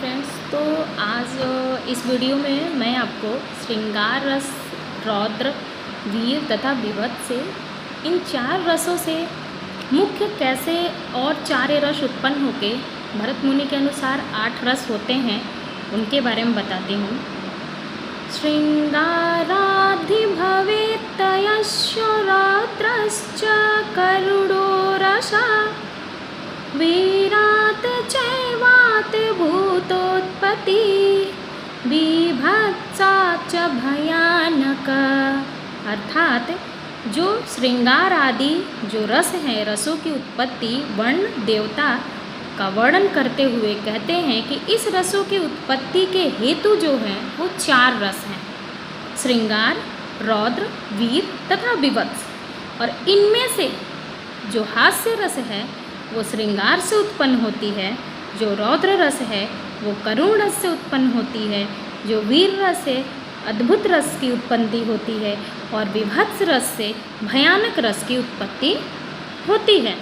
Friends, तो आज इस वीडियो में मैं आपको श्रृंगार रस, रौद्र, वीर तथा विभत्स से इन 4 रसों से मुख्य कैसे और 4 रस उत्पन्न होके भरत मुनि के अनुसार 8 रस होते हैं उनके बारे में बताती हूँ। श्रृंगाराधि भवेत्तयश्च रौद्रश्च करुणो रसा वीरात् चैवात् भूतोत्पत्ति बीभत्साच्च भयानक। अर्थात जो श्रृंगार आदि जो रस है, रसों की उत्पत्ति वर्ण देवता का वर्णन करते हुए कहते हैं कि इस रसों की उत्पत्ति के हेतु जो हैं वो 4 रस हैं, श्रृंगार, रौद्र, वीर तथा विभत्स। और इनमें से जो हास्य रस है वो श्रृंगार से उत्पन्न होती है, जो रौद्र रस है वो करुण रस से उत्पन्न होती है, जो वीर रस है अद्भुत रस की उत्पत्ति होती है और विभत्स रस से भयानक रस की उत्पत्ति होती है।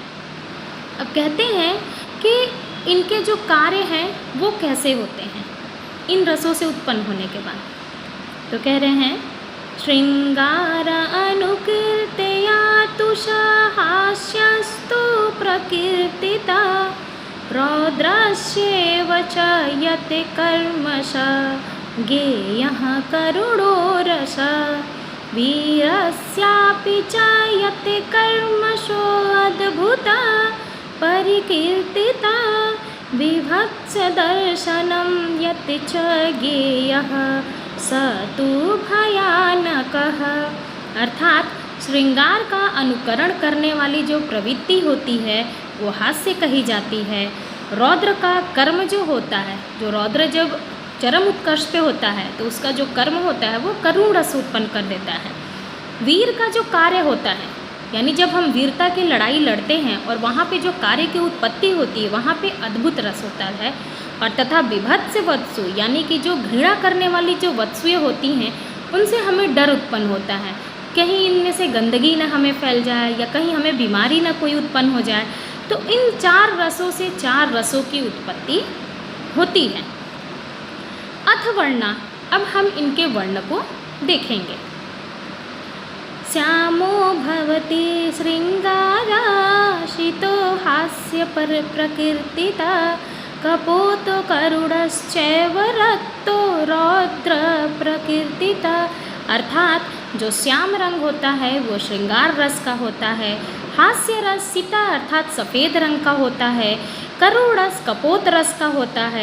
अब कहते हैं कि इनके जो कार्य हैं वो कैसे होते हैं इन रसों से उत्पन्न होने के बाद। तो कह रहे हैं श्रृंगार अनुकीर्तया तुषा हास्यस्तु प्रकीर्तिता रौद्रस्यैव च यत् कर्मशः ज्ञेयः करुणो रसः वीरस्यापि च यत् कर्मशो अद्भुतः परिकीर्तिता विभत्स दर्शनं यत् च ज्ञेयः स तु भयानकः। अर्थात श्रृंगार का अनुकरण करने वाली जो प्रवृत्ति होती है वो हास्य कही जाती है। रौद्र का कर्म जो होता है, जो रौद्र जब चरम उत्कर्ष पे होता है तो उसका जो कर्म होता है वो करुण रस उत्पन्न कर देता है। वीर का जो कार्य होता है, यानी जब हम वीरता की लड़ाई लड़ते हैं और वहाँ पे जो कार्य की उत्पत्ति होती है वहाँ पे अद्भुत रस होता है। और तथा विभत्स वत्सु, यानी कि जो घृणा करने वाली जो वत्सुएँ होती हैं उनसे हमें डर उत्पन्न होता है, कहीं इनमें से गंदगी ना हमें फैल जाए या कहीं हमें बीमारी ना कोई उत्पन्न हो जाए। तो इन 4 रसों से 4 रसों की उत्पत्ति होती है। अथ वर्णा, अब हम इनके वर्ण को देखेंगे। श्यामो भवति श्रृंगाराशितो हास्य पर प्रकीर्तिता कपोतो करुणश्चैव रक्तो रौद्र प्रकीर्तिता। अर्थात जो श्याम रंग होता है वो श्रृंगार रस का होता है, हास्य रस सीता अर्थात सफ़ेद रंग का होता है, करुण रस कपोत रस का होता है